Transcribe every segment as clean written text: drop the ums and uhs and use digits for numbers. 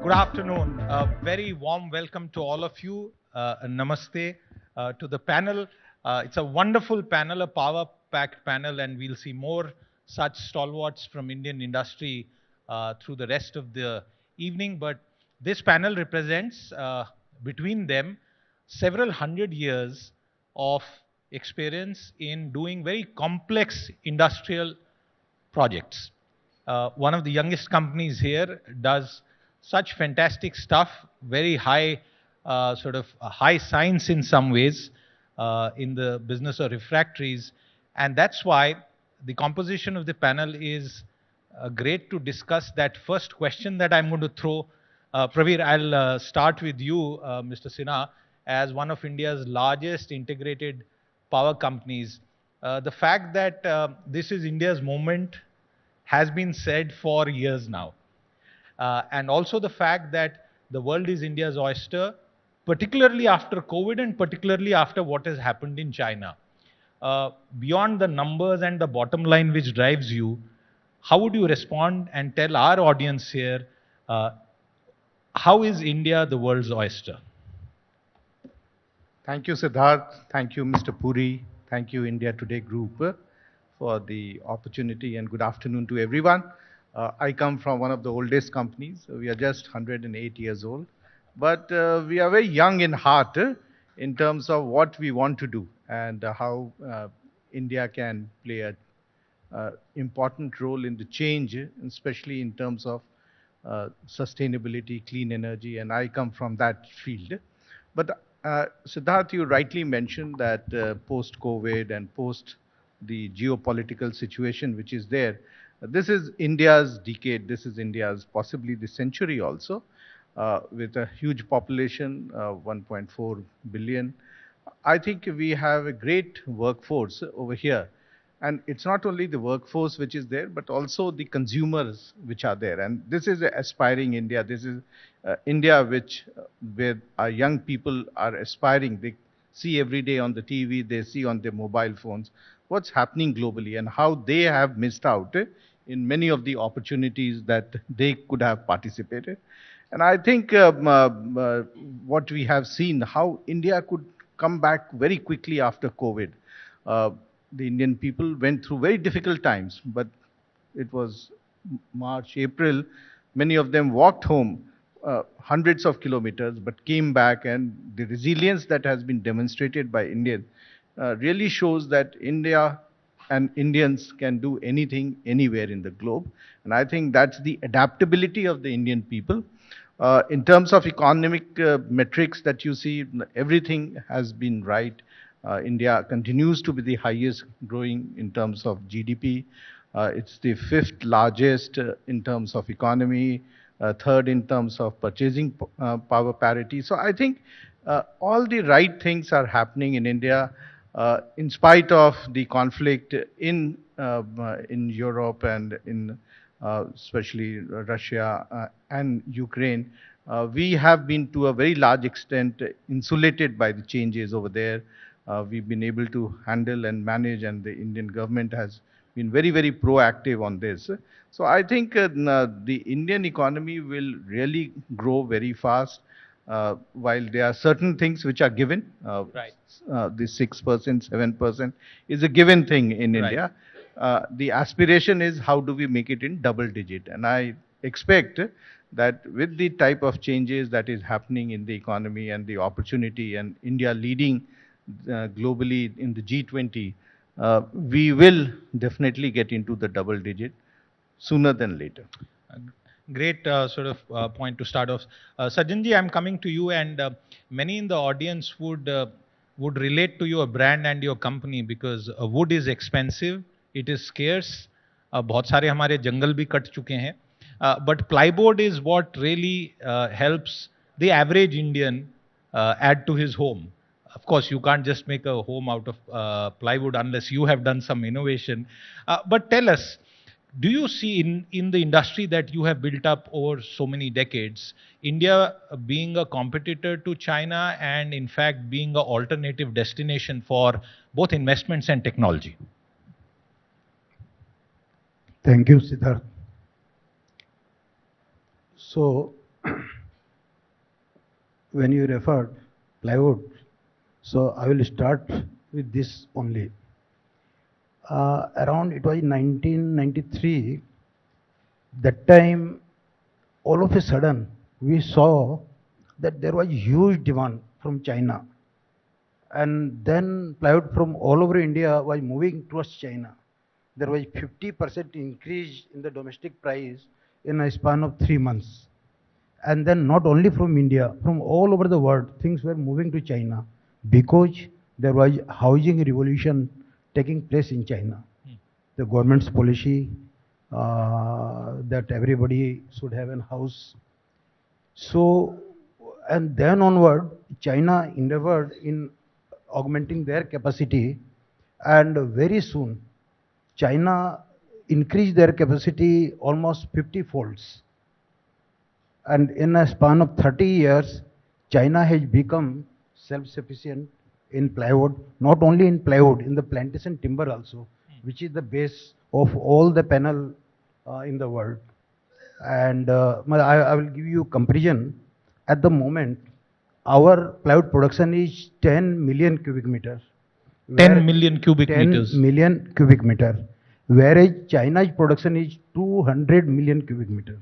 Good afternoon. A very warm welcome to all of you. Namaste to the panel. It's a wonderful panel, a power-packed panel, and we'll see more such stalwarts from Indian industry through the rest of the evening. But this panel represents, between them, several hundred years of experience in doing very complex industrial projects. One of the youngest companies here does such fantastic stuff, very high, high science in some ways, in the business of refractories. And that's why the composition of the panel is great to discuss that first question that I'm going to throw. Pravir, I'll start with you, Mr. Sinha, as one of India's largest integrated power companies. The fact that this is India's moment has been said for years now. And also the fact that the world is India's oyster, particularly after COVID and particularly after what has happened in China. Beyond the numbers and the bottom line which drives you, how would you respond and tell our audience here, uh, how is India the world's oyster? Thank you, Siddharth. Thank you, Mr. Puri. Thank you, India Today Group, for the opportunity, and good afternoon to everyone. I come from one of the oldest companies. We are just 108 years old, but we are very young in heart in terms of what we want to do and how India can play a important role in the change, especially in terms of sustainability, clean energy, and I come from that field. But Siddharth, you rightly mentioned that post-COVID and post the geopolitical situation which is there, this is India's decade, this is India's possibly the century also, with a huge population, 1.4 billion. I think we have a great workforce over here. And it's not only the workforce which is there, but also the consumers which are there. And this is aspiring India. This is India which, where our young people are aspiring. They see every day on the TV, they see on their mobile phones what's happening globally and how they have missed out in many of the opportunities that they could have participated. And I think what we have seen, how India could come back very quickly after COVID. Uh, the Indian people went through very difficult times, but it was March, April. Many of them walked home hundreds of kilometers, but came back, and the resilience that has been demonstrated by Indians really shows that India and Indians can do anything, anywhere in the globe. And I think that's the adaptability of the Indian people. In terms of economic metrics that you see, everything has been right. India continues to be the highest growing in terms of GDP. It's the fifth largest in terms of economy, third in terms of purchasing power parity. So I think all the right things are happening in India, in spite of the conflict in Europe and in especially Russia and Ukraine. We have been to a very large extent insulated by the changes over there. We've been able to handle and manage, and the Indian government has been very, very proactive on this. So I think the Indian economy will really grow very fast. While there are certain things which are given, Right. the 6%, 7% is a given thing in Right. India. The aspiration is how do we make it in double digit? And I expect that with the type of changes that is happening in the economy and the opportunity and India leading globally in the G20, we will definitely get into the double digit sooner than later. Uh, Great point to start off. Sajjanji, I'm coming to you, and many in the audience would relate to your brand and your company because wood is expensive, it is scarce. बहुत सारे हमारे जंगल भी cut चुके हैं. But plywood is what really helps the average Indian add to his home. Of course, you can't just make a home out of plywood unless you have done some innovation. But tell us, do you see in the industry that you have built up over so many decades, India being a competitor to China and in fact being an alternative destination for both investments and technology? Thank you, Siddharth. So, when you referred plywood, so I will start with this only. Around it was 1993, that time all of a sudden we saw that there was huge demand from China, and then plywood from all over India was moving towards China. There was 50% increase in the domestic price in a span of 3 months. And then not only from India, from all over the world, things were moving to China because there was housing revolution taking place in China. The government's policy that everybody should have a house. So, and then onward, China endeavored in augmenting their capacity, and very soon, China increased their capacity almost 50 folds. And in a span of 30 years, China has become self-sufficient in plywood, not only in plywood, in the plantation timber also, which is the base of all the panel in the world. And I will give you comparison. At the moment, our plywood production is 10 million cubic meter. 10 million cubic meters. 10 million cubic meter, whereas China's production is 200 million cubic meter.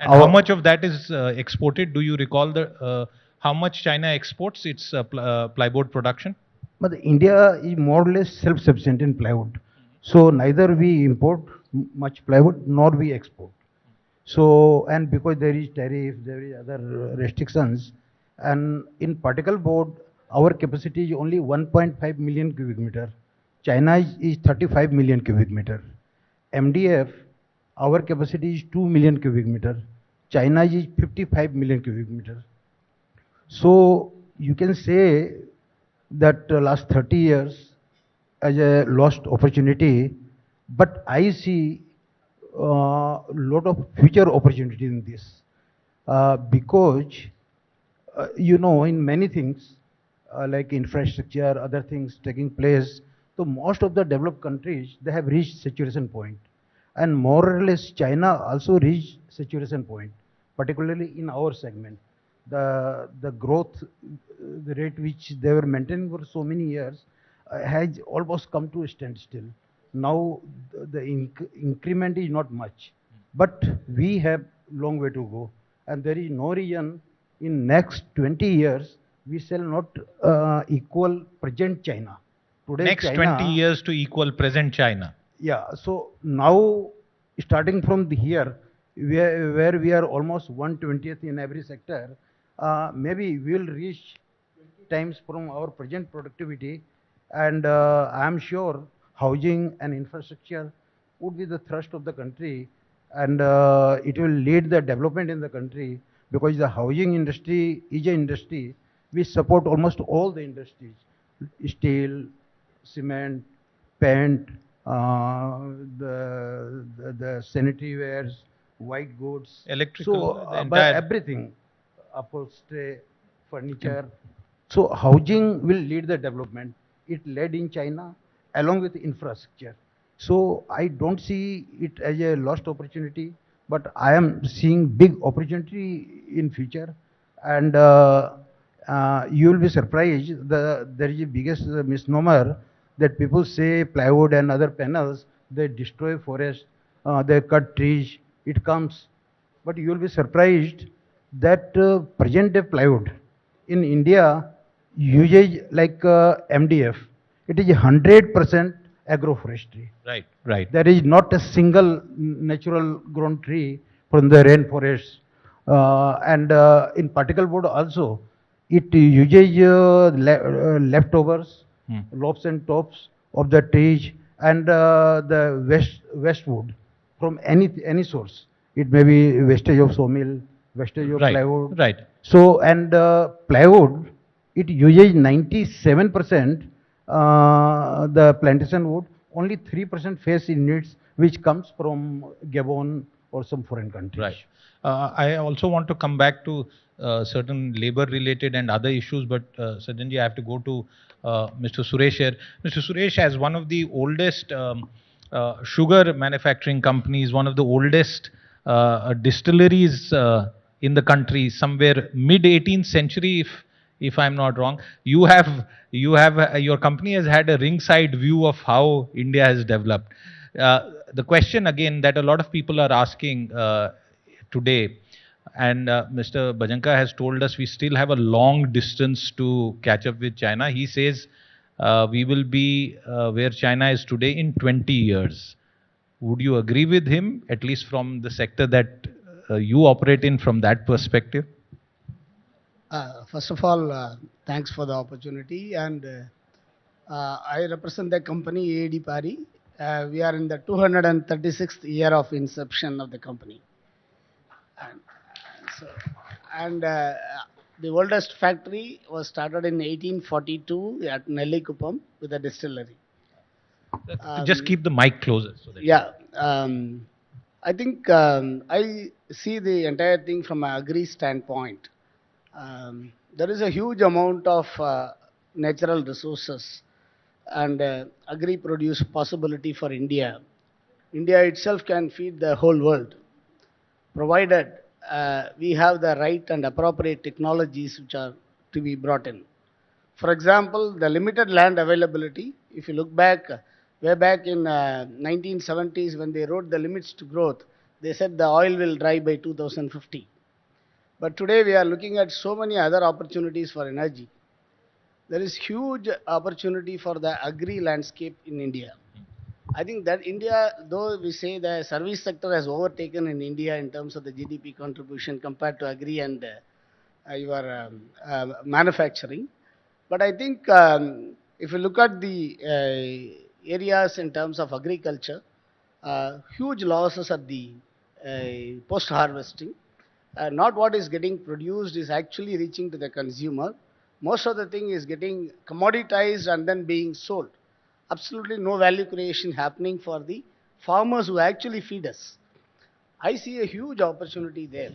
And how much of that is exported? Do you recall how much China exports its plywood production? But India is more or less self-sufficient in plywood. So neither we import much plywood nor we export. So, and because there is tariff, there is other restrictions, and in particle board, our capacity is only 1.5 million cubic meter. China is 35 million cubic meter. MDF, our capacity is 2 million cubic meter. China is 55 million cubic meter. So you can say that last 30 years as a lost opportunity, but I see lot of future opportunity in this because you know, in many things like infrastructure, other things taking place, so most of the developed countries, they have reached saturation point, and more or less China also reached saturation point, particularly in our segment. The growth, the rate which they were maintaining for so many years has almost come to a standstill. Now the increment is not much, but we have long way to go, and there is no reason in next 20 years we shall not equal present China. Today Next China, 20 years to equal present China. yeah, so now starting from here, where we are almost 1/20th in every sector, maybe we will reach 20 times from our present productivity, and I am sure housing and infrastructure would be the thrust of the country, and it will lead the development in the country, because the housing industry is an industry which support almost all the industries: steel, cement, paint, the sanitary wares, white goods, Electrical, so the by entire- everything, upholstery, furniture. So housing will lead the development. It led in China along with infrastructure. So I don't see it as a lost opportunity, but I am seeing big opportunity in future, and you will be surprised. There is a biggest misnomer that people say plywood and other panels, they destroy forest, they cut trees. It comes, but you will be surprised that present day plywood in India usage like MDF, it is 100% agroforestry. Right, right. There is not a single natural grown tree from the rainforest. And in particle board also, it uses leftovers, lobs and tops of the trees, and the waste wood from any source. It may be wastage of sawmill, wastage of Right, plywood. right. So, and plywood, it uses 97% the plantation wood, only 3% face in needs, which comes from Gabon or some foreign countries. Right. I also want to come back to certain labor-related and other issues, but Sajanji, I have to go to Mr. Suresh here. Mr. Suresh, as one of the oldest sugar manufacturing companies, one of the oldest distilleries in the country somewhere mid 18th century, if I'm not wrong. You have your company has had a ringside view of how India has developed. The question again that a lot of people are asking today, and Mr. Bhajanka has told us we still have a long distance to catch up with China. He says we will be where China is today in 20 years. Would you agree with him, at least from the sector that you operate in, from that perspective? First of all, thanks for the opportunity. And I represent the company AD Pari. We are in the 236th year of inception of the company. And, so, and the oldest factory was started in 1842 at Nellikupam with a distillery. Just keep the mic closer. So that Yeah. I think I see the entire thing from an agri standpoint. There is a huge amount of natural resources and agri produce possibility for India. India itself can feed the whole world, provided we have the right and appropriate technologies which are to be brought in. For example, the limited land availability, if you look back, way back in 1970s when they wrote the limits to growth, they said the oil will dry by 2050. But today we are looking at so many other opportunities for energy. There is huge opportunity for the agri landscape in India. I think that India, though we say the service sector has overtaken in India in terms of the GDP contribution compared to agri and your manufacturing, but I think if you look at the areas in terms of agriculture, huge losses at the post harvesting. Not what is getting produced is actually reaching to the consumer. Most of the thing is getting commoditized and then being sold. Absolutely no value creation happening for the farmers who actually feed us. I see a huge opportunity there.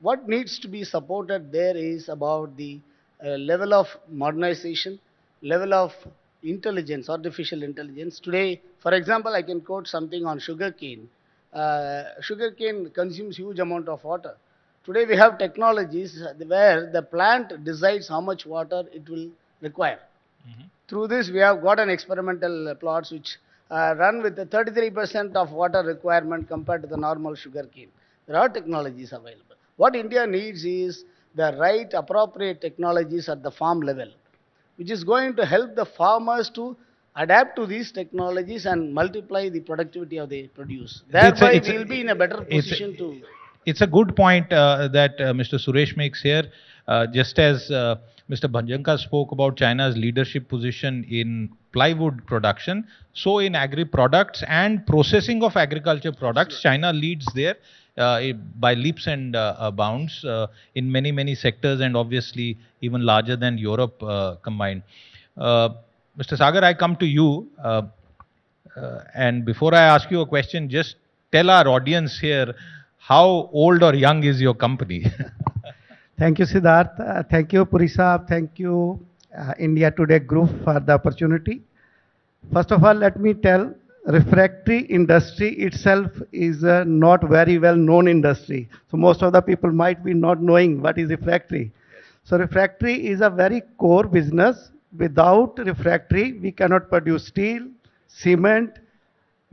What needs to be supported there is about the level of modernization, level of intelligence, artificial intelligence. Today, for example, I can quote something on sugarcane. Sugarcane consumes huge amount of water. Today we have technologies where the plant decides how much water it will require. Through this, we have got an experimental plots which run with the 33% of water requirement compared to the normal sugarcane. There are technologies available. What India needs is the right appropriate technologies at the farm level, which is going to help the farmers to adapt to these technologies and multiply the productivity of the produce. Thereby, we will be in a better position to. It's a good point that Mr. Suresh makes here. Just as Mr. Bhajanka spoke about China's leadership position in plywood production, so in agri products and processing of agriculture products, China leads there by leaps and bounds in many, many sectors, and obviously even larger than Europe combined. Mr. Sagar, I come to you. And before I ask you a question, just tell our audience here, how old or young is your company? Thank you, Siddharth. Thank you, Puri Saab. Thank you, India Today Group, for the opportunity. First of all, let me tell, refractory industry itself is a not very well known industry. So most of the people might be not knowing what is refractory. So refractory is a very core business. Without refractory, we cannot produce steel, cement,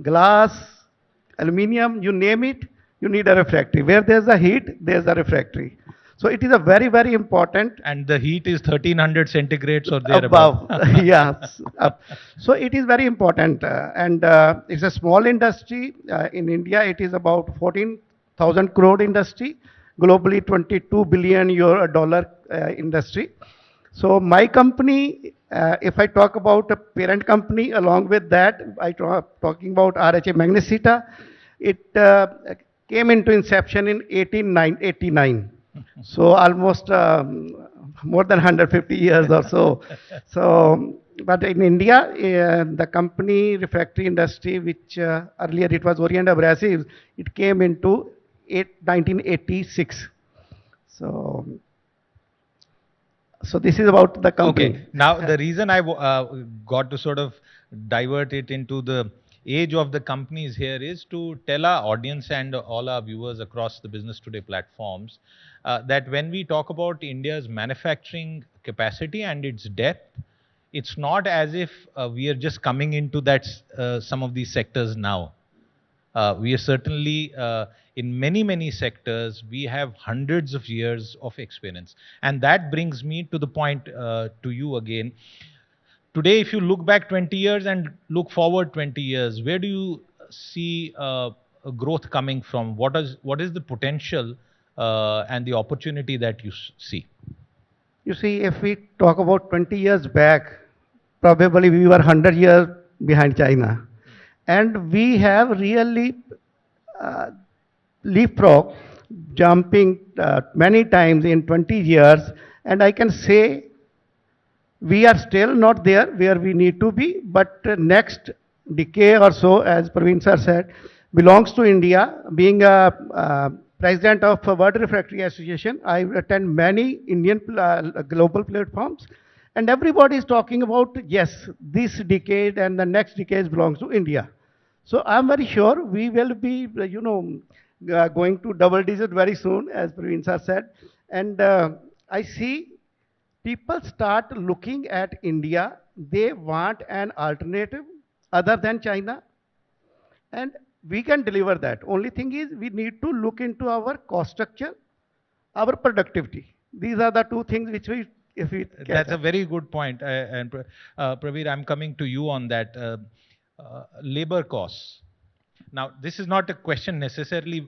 glass, aluminium, you name it, you need a refractory. Where there's a heat, there's a refractory. So it is a very, very important. And the heat is 1300 centigrades or thereabouts. Above, yes. So it is very important. And it's a small industry. In India, it is about 14,000 crore industry. Globally, 22 billion euro dollar industry. So my company, if I talk about a parent company, along with that, talking about RHA Magnesita, it came into inception in 1889. So almost more than 150 years or so. So, but in India, the company refractory industry, which earlier it was Orient Abrasives, it came into 1986. So this is about the company. Okay. Now, the reason I got to sort of divert it into the age of the companies here is to tell our audience and all our viewers across the Business Today platforms that when we talk about India's manufacturing capacity and its depth, it's not as if we are just coming into that some of these sectors now. We are certainly in many sectors we have hundreds of years of experience, and that brings me to the point to you again. Today, if you look back 20 years and look forward 20 years, where do you see a growth coming from? What is the potential and the opportunity that you see? You see, if we talk about 20 years back, probably we were 100 years behind China. And we have really uh, leapfrog jumping many times in 20 years. And I can say we are still not there where we need to be, but next decade or so, as Praveen sir said, belongs to India. Being a president of World Refractory Association, I attend many Indian global platforms, and everybody is talking about, yes, this decade and the next decade belongs to India. So I'm very sure we will be, going to double digit very soon, as Praveen sir said. And I see people start looking at India, they want an alternative other than China, and we can deliver that. Only thing is we need to look into our cost structure, our productivity. These are the two things which we, if we That's a very good point. And Praveer, I'm coming to you on that. Labor costs. Now, this is not a question necessarily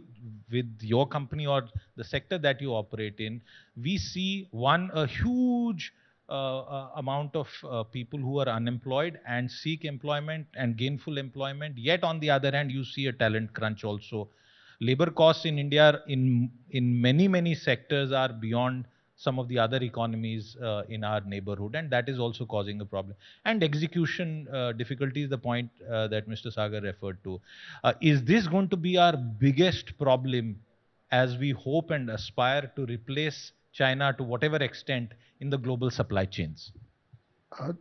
with your company or the sector that you operate in. We see a huge amount of people who are unemployed and seek employment and gainful employment. Yet, on the other hand, you see a talent crunch also. Labor costs in India in many sectors are beyond some of the other economies in our neighborhood, and that is also causing a problem. And execution difficulties, the point that Mr. Sagar referred to. Is this going to be our biggest problem as we hope and aspire to replace China to whatever extent in the global supply chains? Uh,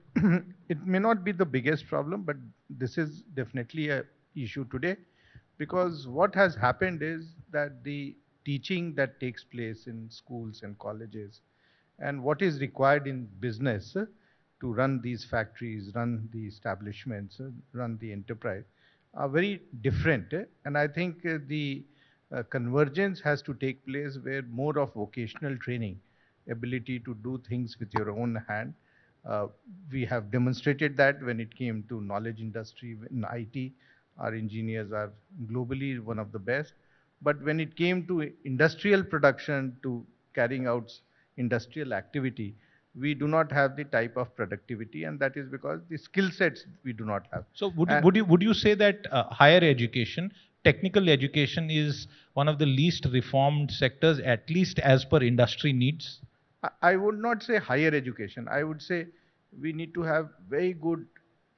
it may not be the biggest problem, but this is definitely a issue today, because what has happened is that the teaching that takes place in schools and colleges and what is required in business to run these factories, run the establishments, run the enterprise are very different. And I think the convergence has to take place where more of vocational training, ability to do things with your own hand. We have demonstrated that when it came to knowledge industry in IT, our engineers are globally one of the best. But when it came to industrial production, to carrying out industrial activity, we do not have the type of productivity, and that is because the skill sets we do not have. So would you say that higher education, technical education, is one of the least reformed sectors, at least as per industry needs? I would not say higher education. I would say we need to have very good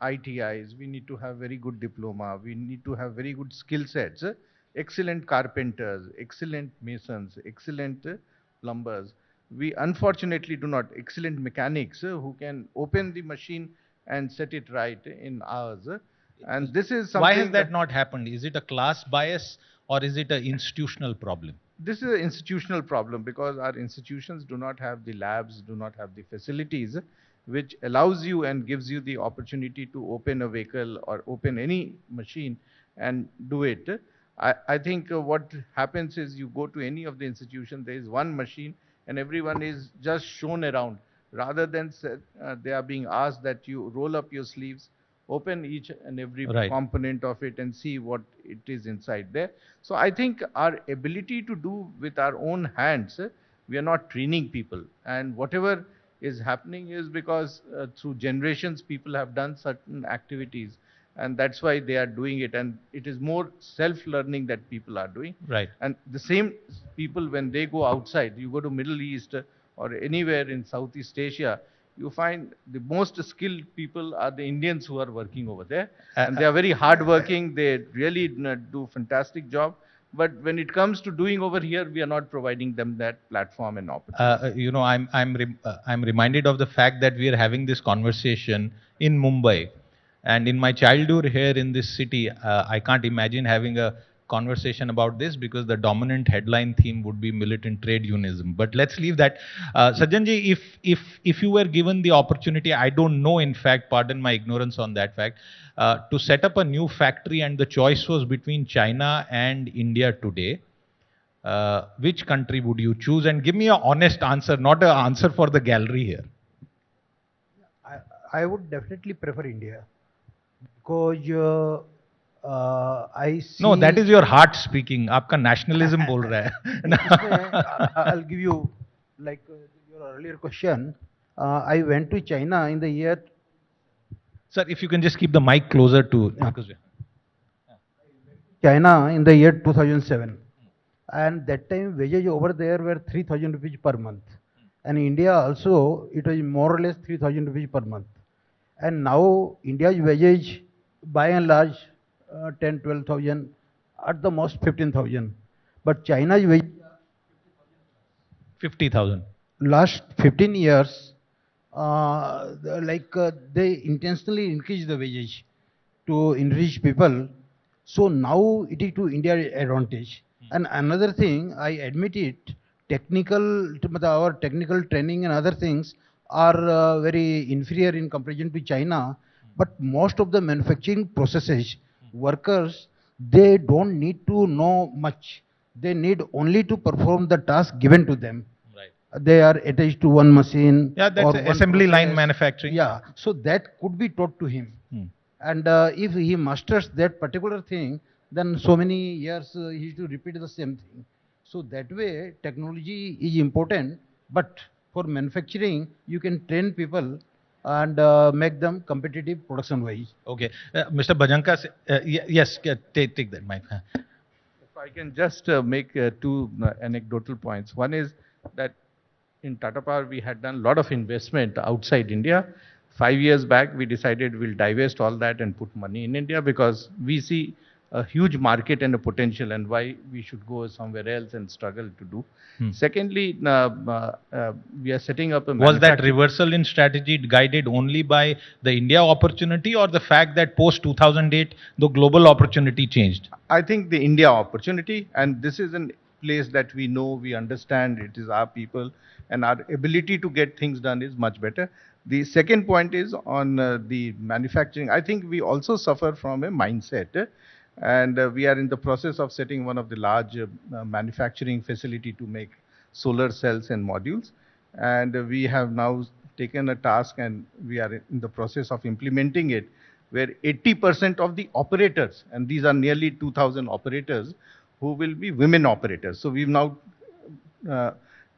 ITIs, we need to have very good diploma, we need to have very good skill sets, excellent carpenters, excellent masons, excellent plumbers. We unfortunately do not, excellent mechanics who can open the machine and set it right in hours. And this is something. Why has that not happened? Is it a class bias or is it an institutional problem? This is an institutional problem, because our institutions do not have the labs, do not have the facilities which allows you and gives you the opportunity to open a vehicle or open any machine and do it. I think what happens is you go to any of the institutions, there is one machine and everyone is just shown around, rather than they are being asked that you roll up your sleeves, open each and every component of it and see what it is inside there. So I think our ability to do with our own hands, we are not training people, and whatever is happening is because through generations people have done certain activities, and that's why they are doing it, and it is more self-learning that people are doing. Right. And the same people, when they go outside, you go to Middle East or anywhere in Southeast Asia, you find the most skilled people are the Indians who are working over there. And they are very hardworking, they really do fantastic job. But when it comes to doing over here, we are not providing them that platform and opportunity. I'm reminded of the fact that we are having this conversation in Mumbai, And in my childhood here in this city, I can't imagine having a conversation about this because the dominant headline theme would be militant trade unionism. But let's leave that. Sajjanji, if you were given the opportunity, I don't know, in fact, pardon my ignorance on that fact, to set up a new factory and the choice was between China and India today, which country would you choose? And give me an honest answer, not an answer for the gallery here. I would definitely prefer India because I see. No, that is your heart speaking. आपका nationalism बोल रहा है. I'll give you like your earlier question. I went to China in the year. Sir, if you can just keep the mic closer to. Because China in the year 2007, and that time wages over there were 3,000 rupees per month, and India also it was more or less 3,000 rupees per month, and now India's wages by and large 10, 12,000, at the most 15,000, but China's wage 50,000. last 15 years, they intentionally increase the wages to enrich people. So now it is to India's advantage. And another thing, I admit it, our technical training and other things are very inferior in comparison to China. But most of the manufacturing processes, workers, they don't need to know much. They need only to perform the task given to them. They are attached to one machine. Yeah, that's or one assembly line process. manufacturing. Yeah, so that could be taught to him. And if he masters that particular thing, then so many years he has to repeat the same thing. So that way, technology is important, but for manufacturing, you can train people and make them competitive production-wise. Okay. Mr. Bhajanka, yes, take that mic. If I can just make two anecdotal points. One is that in Tata Power, we had done a lot of investment outside India. 5 years back, we decided we'll divest all that and put money in India because we see a huge market and a potential, and why we should go somewhere else and struggle to do. Secondly, we are setting up a Was that reversal in strategy guided only by the India opportunity or the fact that post 2008, the global opportunity changed? I think the India opportunity, and this is a place that we know, we understand, it is our people, and our ability to get things done is much better. The second point is on the manufacturing. I think we also suffer from a mindset, and we are in the process of setting one of the large manufacturing facility to make solar cells and modules. And we have now taken a task, and we are in the process of implementing it, where 80% of the operators, and these are nearly 2,000 operators, who will be women operators. So we've now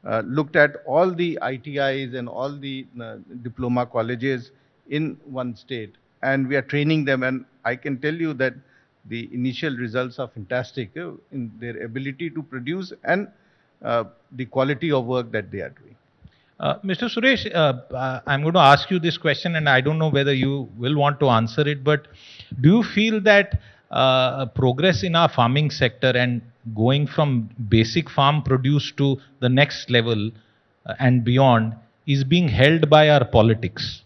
looked at all the ITIs and all the diploma colleges in one state, and we are training them, and I can tell you that the initial results are fantastic in their ability to produce and the quality of work that they are doing. Mr. Suresh, I'm going to ask you this question, and I don't know whether you will want to answer it, but do you feel that progress in our farming sector and going from basic farm produce to the next level and beyond is being held by our politics?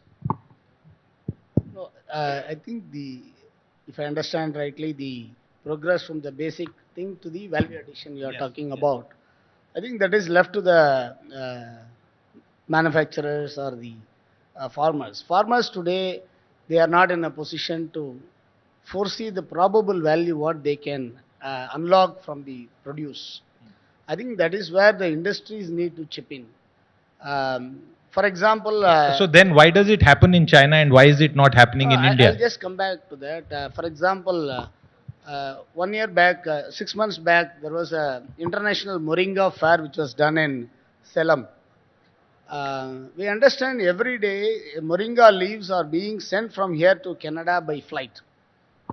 No, I think if I understand rightly, the progress from the basic thing to the value addition you are talking about, I think that is left to the manufacturers or the farmers. Farmers today, they are not in a position to foresee the probable value what they can unlock from the produce. I think that is where the industries need to chip in. For example, so then why does it happen in China and why is it not happening in India? I'll just come back to that. For example, 1 year back, 6 months back, there was a international Moringa fair which was done in Salem. We understand every day Moringa leaves are being sent from here to Canada by flight.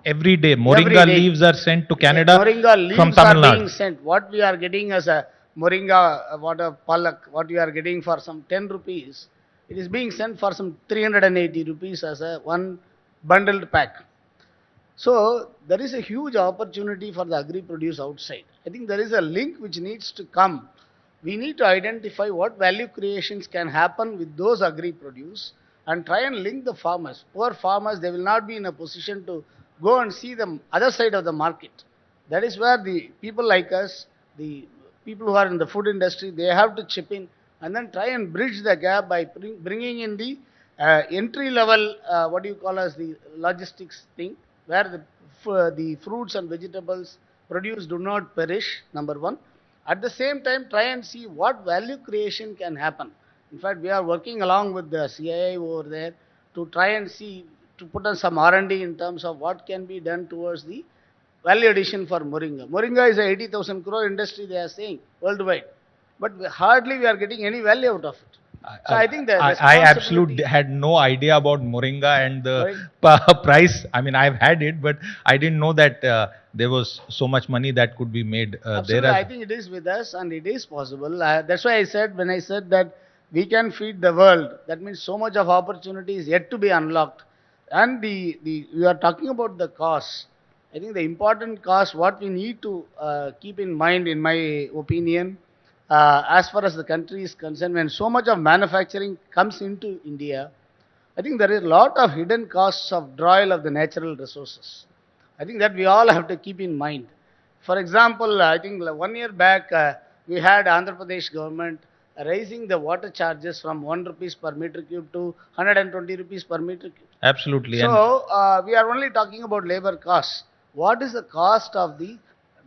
Every day, Moringa leaves are sent to Canada Moringa leaves from Tamil are Nadu. being sent. What we are getting as a Moringa, what we are getting for some 10 rupees, it is being sent for some 380 rupees as a one bundled pack. So there is a huge opportunity for the agri-produce outside. I think there is a link which needs to come. We need to identify what value creations can happen with those agri-produce, and try and link the farmers. Poor farmers, they will not be in a position to go and see the other side of the market. That is where the people like us, the people who are in the food industry, they have to chip in and then try and bridge the gap by bringing in the entry level, what do you call as the logistics thing, where the fruits and vegetables produced do not perish, number one. At the same time, try and see what value creation can happen. In fact, we are working along with the CIA over there to try and see, to put on some R&D in terms of what can be done towards the value addition for Moringa. Moringa is a 80,000 crore industry, they are saying, worldwide. But hardly we are getting any value out of it. So I think that I absolutely had no idea about Moringa and the price. I mean, I've had it, but I didn't know that there was so much money that could be made absolutely, there. I think it is with us and it is possible. That's why I said, when I said that we can feed the world, that means so much of opportunity is yet to be unlocked. And we are talking about the cost. I think the important cost, what we need to keep in mind, in my opinion, as far as the country is concerned, when so much of manufacturing comes into India, I think there is a lot of hidden costs of drawal of the natural resources. I think that we all have to keep in mind. For example, I think 1 year back, we had Andhra Pradesh government raising the water charges from 1 rupees per meter cube to 120 rupees per meter cube. Absolutely. So, we are only talking about labor costs. What is the cost of the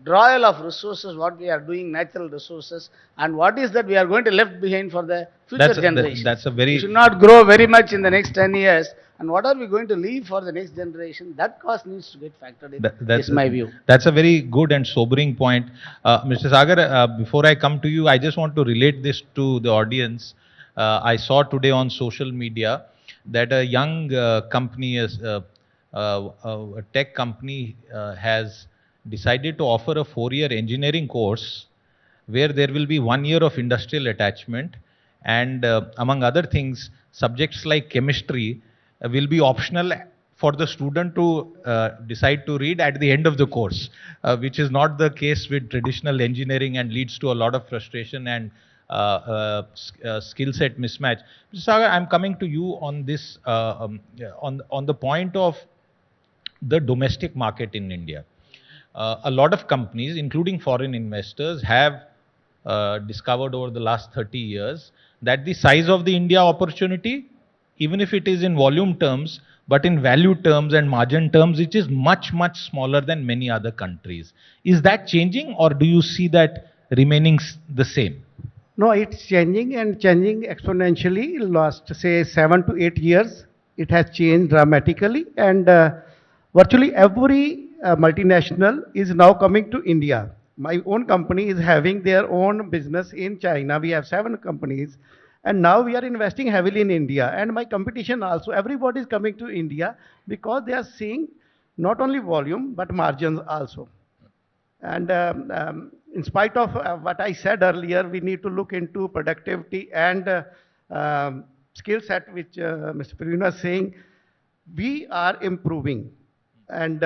drawal of resources, what we are doing, natural resources, and what is that we are going to left behind for the future generations? That's a very... We should not grow very much in the next 10 years. And what are we going to leave for the next generation? That cost needs to get factored in, is my view. That's a very good and sobering point. Mr. Sagar, before I come to you, I just want to relate this to the audience. I saw today on social media that a young company, a tech company has decided to offer a 4-year engineering course where there will be 1 year of industrial attachment and among other things, subjects like chemistry will be optional for the student to decide to read at the end of the course, which is not the case with traditional engineering and leads to a lot of frustration and skill set mismatch. Mr. Sagar, I'm coming to you on this, on the point of the domestic market in India. A lot of companies, including foreign investors, have discovered over the last 30 years that the size of the India opportunity, even if it is in volume terms, but in value terms and margin terms, it is much, much smaller than many other countries. Is that changing, or do you see that remaining the same? No, it's changing and changing exponentially. Last, say, 7 to 8 years, it has changed dramatically, and virtually every multinational is now coming to India. My own company is having their own business in China. We have 7 companies, and now we are investing heavily in India. And my competition also, everybody is coming to India because they are seeing not only volume but margins also. And in spite of what I said earlier, we need to look into productivity and skill set, which Mr. Praveen was saying. We are improving. And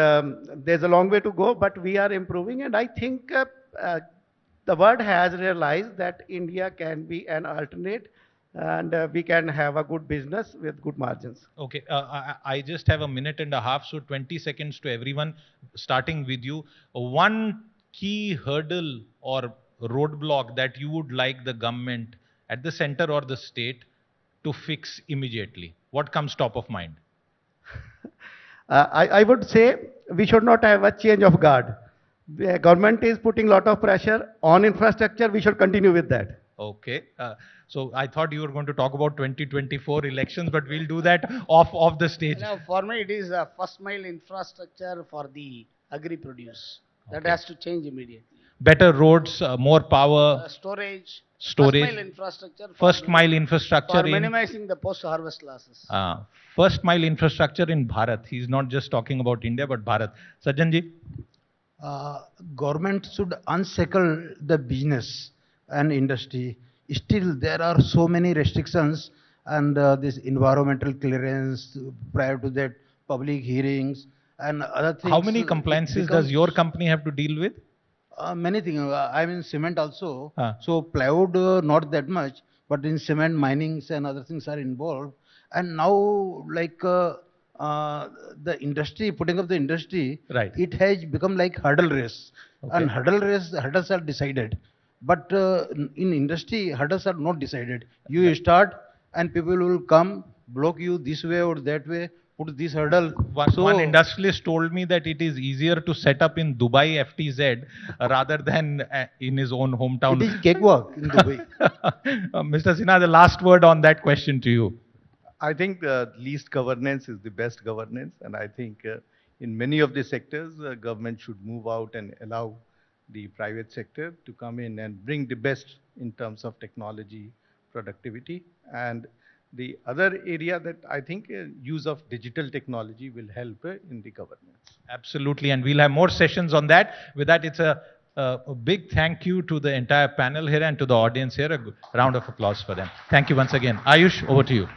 there's a long way to go, but we are improving. And I think the world has realized that India can be an alternate, and we can have a good business with good margins. Okay, I just have a minute and a half, so 20 seconds to everyone, starting with you. One key hurdle or roadblock that you would like the government at the center or the state to fix immediately. What comes top of mind? I would say we should not have a change of guard. The government is putting a lot of pressure on infrastructure. We should continue with that. Okay. So I thought you were going to talk about 2024 elections, but we'll do that off the stage. Now, for me, it is a first mile infrastructure for the agri-produce. That has to change immediately. Better roads, more power. Storage. First mile infrastructure for minimizing the post-harvest losses. First mile infrastructure in Bharat. He's not just talking about India, but Bharat. Sajjanji? Government should unshackle the business and industry. Still, there are so many restrictions, and this environmental clearance, prior to that, public hearings, and other things. How many compliances does your company have to deal with? Many things. I'm in cement also. So plywood, not that much, but in cement, minings and other things are involved. And now, like the industry, putting up the industry, Right. it has become like hurdle race. Okay. And hurdle race, hurdles are decided. But in industry, hurdles are not decided. You start, and people will come, block you this way or that way, put this hurdle. One industrialist told me that it is easier to set up in Dubai FTZ rather than in his own hometown. It is cakewalk in Dubai. Mr. Sinha, the last word on that question to you. I think least governance is the best governance, and I think in many of the sectors, government should move out and allow the private sector to come in and bring the best in terms of technology, productivity, and the other area that I think use of digital technology will help in the governance. Absolutely, and we'll have more sessions on that. With that, it's a big thank you to the entire panel here and to the audience here. A round of applause for them. Thank you once again. Ayush, over to you.